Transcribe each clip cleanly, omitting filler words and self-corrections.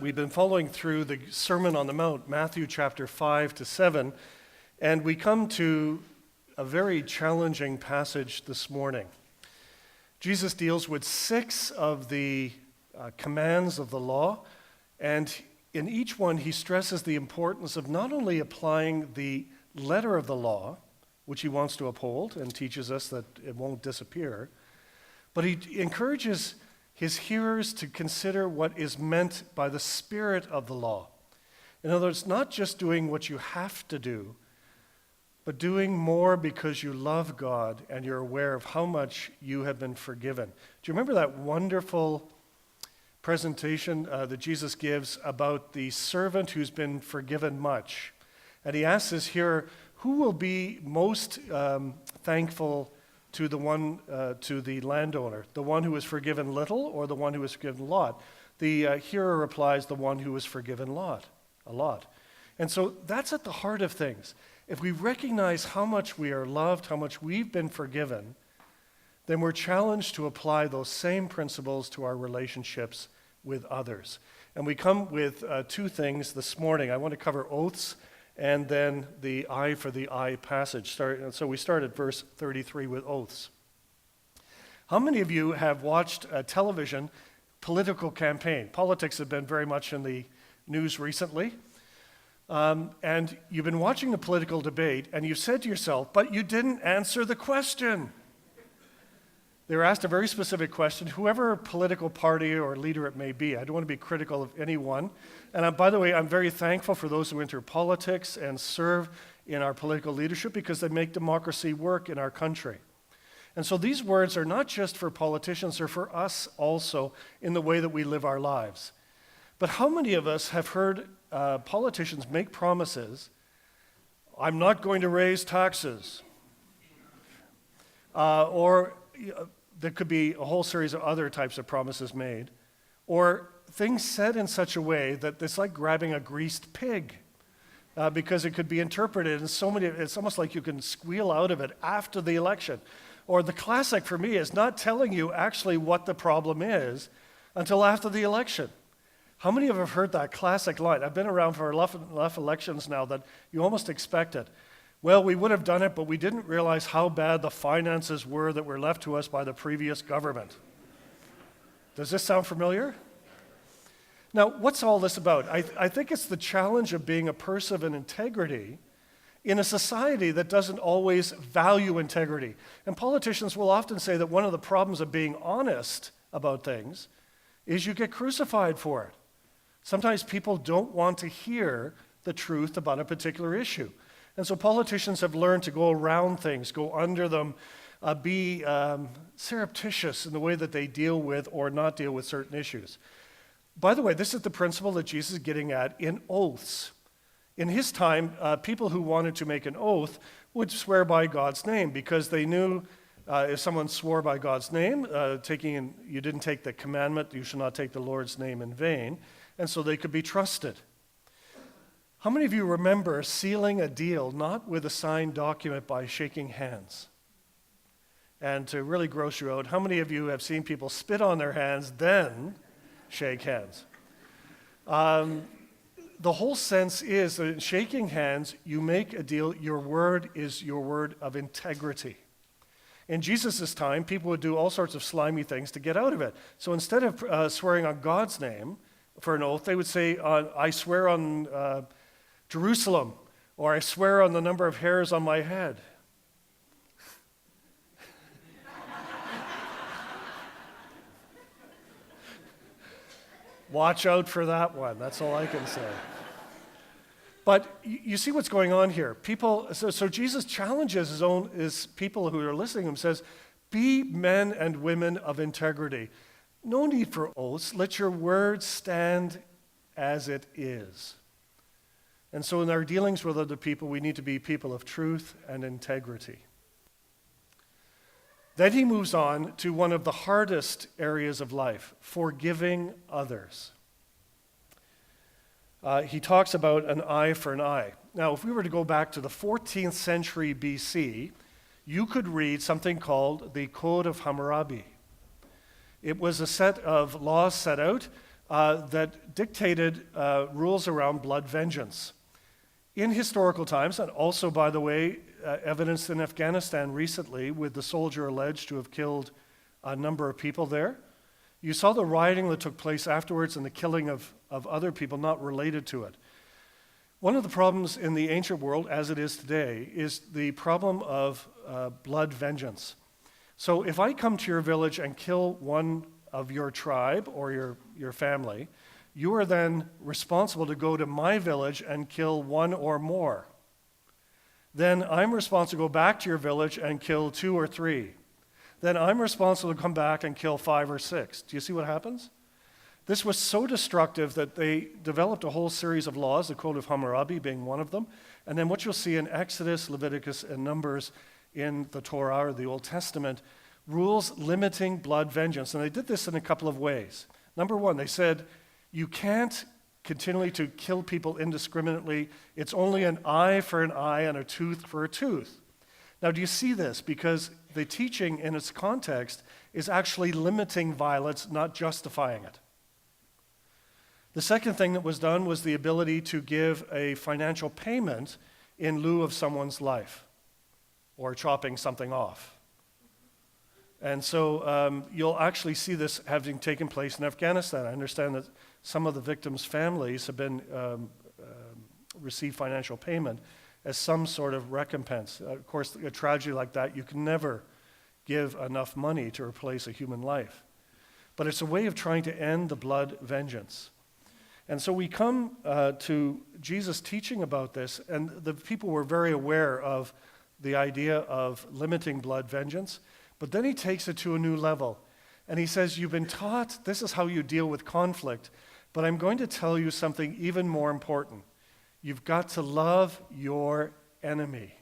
We've been following through the Sermon on the Mount, Matthew chapter 5 to 7, and we come to a very challenging passage this morning. Jesus deals with 6 of the commands of the law, and in each one he stresses the importance of not only applying the letter of the law, which he wants to uphold and teaches us that it won't disappear, but he encourages his hearers to consider what is meant by the spirit of the law. In other words, not just doing what you have to do, but doing more because you love God and you're aware of how much you have been forgiven. Do you remember that wonderful presentation that Jesus gives about the servant who's been forgiven much? And he asks his hearer, who will be most thankful to the landowner, the one who was forgiven little or the one who was forgiven a lot? The hearer replies, the one who was forgiven a lot. And so that's at the heart of things. If we recognize how much we are loved, how much we've been forgiven, then we're challenged to apply those same principles to our relationships with others. And we come with 2 things this morning. I want to cover oaths and then the eye for the eye passage. So we start at verse 33 with oaths. How many of you have watched a television political campaign? Politics have been very much in the news recently. And you've been watching the political debate and you've said to yourself, but you didn't answer the question. They were asked a very specific question, whoever political party or leader it may be. I don't want to be critical of anyone. And by the way, I'm very thankful for those who enter politics and serve in our political leadership because they make democracy work in our country. And so these words are not just for politicians, they're for us also in the way that we live our lives. But how many of us have heard politicians make promises, I'm not going to raise taxes, or there could be a whole series of other types of promises made, or things said in such a way that it's like grabbing a greased pig, because it could be interpreted in so many, it's almost like you can squeal out of it after the election. Or the classic for me is not telling you actually what the problem is until after the election. How many of you have heard that classic line? I've been around for enough elections now that you almost expect it. Well, we would have done it, but we didn't realize how bad the finances were that were left to us by the previous government. Does this sound familiar? Now, what's all this about? I think it's the challenge of being a person of integrity in a society that doesn't always value integrity. And politicians will often say that one of the problems of being honest about things is you get crucified for it. Sometimes people don't want to hear the truth about a particular issue. And so politicians have learned to go around things, go under them, be surreptitious in the way that they deal with or not deal with certain issues. By the way, this is the principle that Jesus is getting at in oaths. In his time, people who wanted to make an oath would swear by God's name because they knew if someone swore by God's name, you didn't take the commandment, you shall not take the Lord's name in vain, and so they could be trusted. How many of you remember sealing a deal not with a signed document by shaking hands? And to really gross you out, how many of you have seen people spit on their hands, then shake hands? The whole sense is that in shaking hands, you make a deal, your word is your word of integrity. In Jesus' time, people would do all sorts of slimy things to get out of it. So instead of swearing on God's name for an oath, they would say, I swear on Jerusalem, or I swear on the number of hairs on my head. Watch out for that one. That's all I can say. But you see what's going on here. So Jesus challenges his people who are listening to him, says, be men and women of integrity. No need for oaths. Let your word stand as it is. And so in our dealings with other people, we need to be people of truth and integrity. Then he moves on to one of the hardest areas of life, forgiving others. He talks about an eye for an eye. Now, if we were to go back to the 14th century BC, you could read something called the Code of Hammurabi. It was a set of laws set out that dictated rules around blood vengeance. In historical times, and also, by the way, evidenced in Afghanistan recently with the soldier alleged to have killed a number of people there, you saw the rioting that took place afterwards and the killing of other people not related to it. One of the problems in the ancient world, as it is today, is the problem of blood vengeance. So if I come to your village and kill one of your tribe or your family, you are then responsible to go to my village and kill one or more. Then I'm responsible to go back to your village and kill 2 or 3. Then I'm responsible to come back and kill 5 or 6. Do you see what happens? This was so destructive that they developed a whole series of laws, the Code of Hammurabi being one of them. And then what you'll see in Exodus, Leviticus, and Numbers in the Torah or the Old Testament, rules limiting blood vengeance. And they did this in a couple of ways. Number one, they said, you can't continually to kill people indiscriminately. It's only an eye for an eye and a tooth for a tooth. Now, do you see this? Because the teaching in its context is actually limiting violence, not justifying it. The second thing that was done was the ability to give a financial payment in lieu of someone's life or chopping something off. And so you'll actually see this having taken place in Afghanistan. I understand that some of the victims' families have been received financial payment as some sort of recompense. Of course, a tragedy like that, you can never give enough money to replace a human life. But it's a way of trying to end the blood vengeance. And so we come to Jesus teaching about this, and the people were very aware of the idea of limiting blood vengeance, but then he takes it to a new level. And he says, you've been taught this is how you deal with conflict, but I'm going to tell you something even more important. You've got to love your enemy.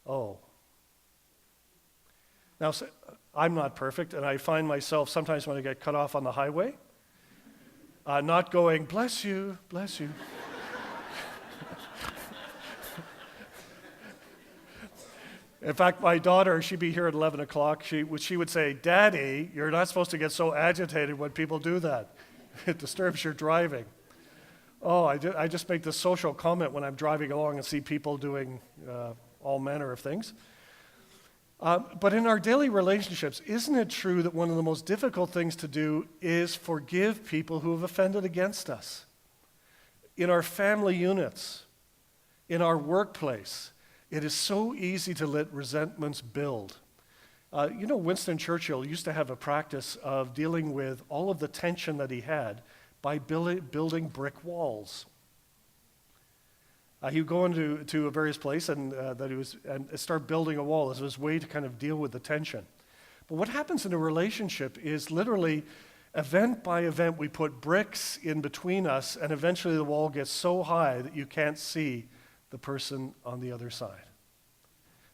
Oh. Now, I'm not perfect, and I find myself sometimes when I get cut off on the highway, not going, bless you, bless you. In fact, my daughter, she'd be here at 11 o'clock, she would say, Daddy, you're not supposed to get so agitated when people do that. It disturbs your driving. Oh, I just make this social comment when I'm driving along and see people doing all manner of things. But in our daily relationships, isn't it true that one of the most difficult things to do is forgive people who have offended against us? In our family units, in our workplace, it is so easy to let resentments build. Winston Churchill used to have a practice of dealing with all of the tension that he had by building brick walls. He would go into a various place and start building a wall as his way to kind of deal with the tension. But what happens in a relationship is literally event by event we put bricks in between us, and eventually the wall gets so high that you can't see the person on the other side.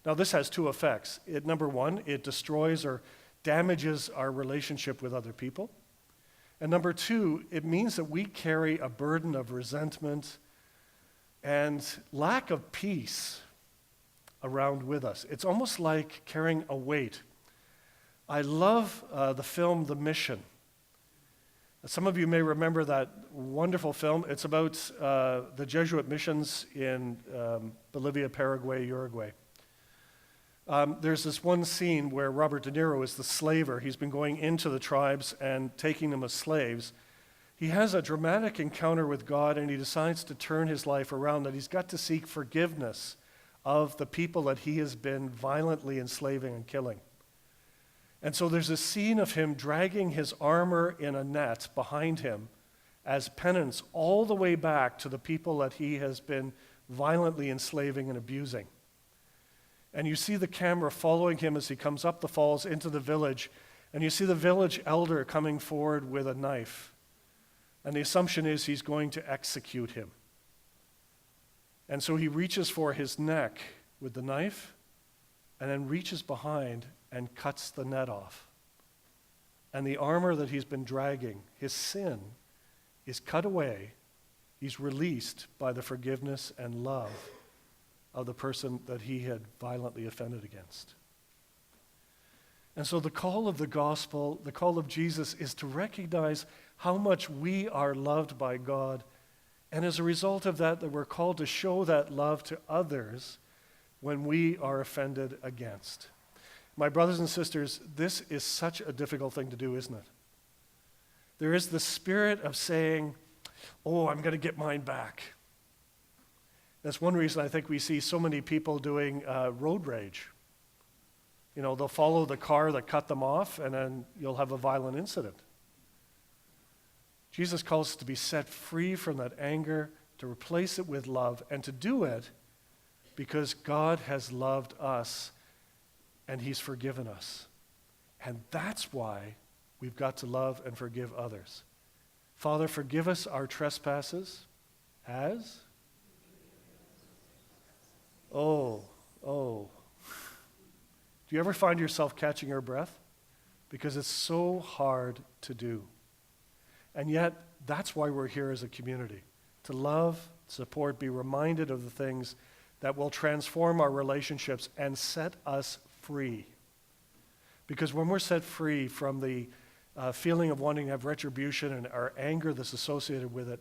Now, this has two effects. Number one, it destroys or damages our relationship with other people. And number two, it means that we carry a burden of resentment and lack of peace around with us. It's almost like carrying a weight. I love the film The Mission. Some of you may remember that wonderful film. It's about the Jesuit missions in Bolivia, Paraguay, Uruguay. There's this one scene where Robert De Niro is the slaver. He's been going into the tribes and taking them as slaves. He has a dramatic encounter with God, and he decides to turn his life around, that he's got to seek forgiveness of the people that he has been violently enslaving and killing. And so there's a scene of him dragging his armor in a net behind him as penance all the way back to the people that he has been violently enslaving and abusing. And you see the camera following him as he comes up the falls into the village, and you see the village elder coming forward with a knife. And the assumption is he's going to execute him. And so he reaches for his neck with the knife, and then reaches behind and cuts the net off. And the armor that he's been dragging, his sin, is cut away. He's released by the forgiveness and love of the person that he had violently offended against. And so the call of the gospel, the call of Jesus, is to recognize how much we are loved by God. And as a result of that we're called to show that love to others when we are offended against. My brothers and sisters, this is such a difficult thing to do, isn't it? There is the spirit of saying, oh, I'm going to get mine back. That's one reason I think we see so many people doing road rage. You know, they'll follow the car that cut them off, and then you'll have a violent incident. Jesus calls us to be set free from that anger, to replace it with love, and to do it because God has loved us and he's forgiven us. And that's why we've got to love and forgive others. Father, forgive us our trespasses as? Oh. Do you ever find yourself catching your breath? Because it's so hard to do. And yet, that's why we're here as a community. To love, support, be reminded of the things that will transform our relationships and set us free. Because when we're set free from the feeling of wanting to have retribution and our anger that's associated with it,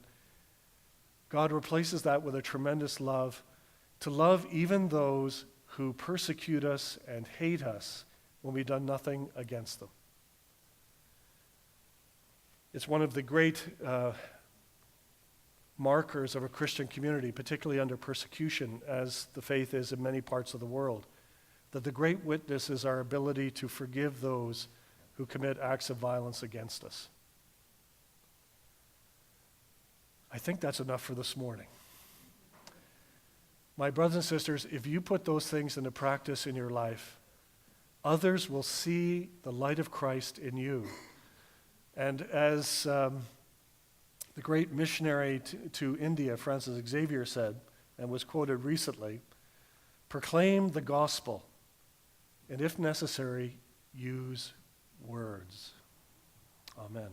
God replaces that with a tremendous love, to love even those who persecute us and hate us when we've done nothing against them. It's one of the great markers of a Christian community, particularly under persecution, as the faith is in many parts of the world, that the great witness is our ability to forgive those who commit acts of violence against us. I think that's enough for this morning. My brothers and sisters, if you put those things into practice in your life, others will see the light of Christ in you. And as the great missionary to India, Francis Xavier, said, and was quoted recently, proclaim the gospel, and if necessary, use words. Amen.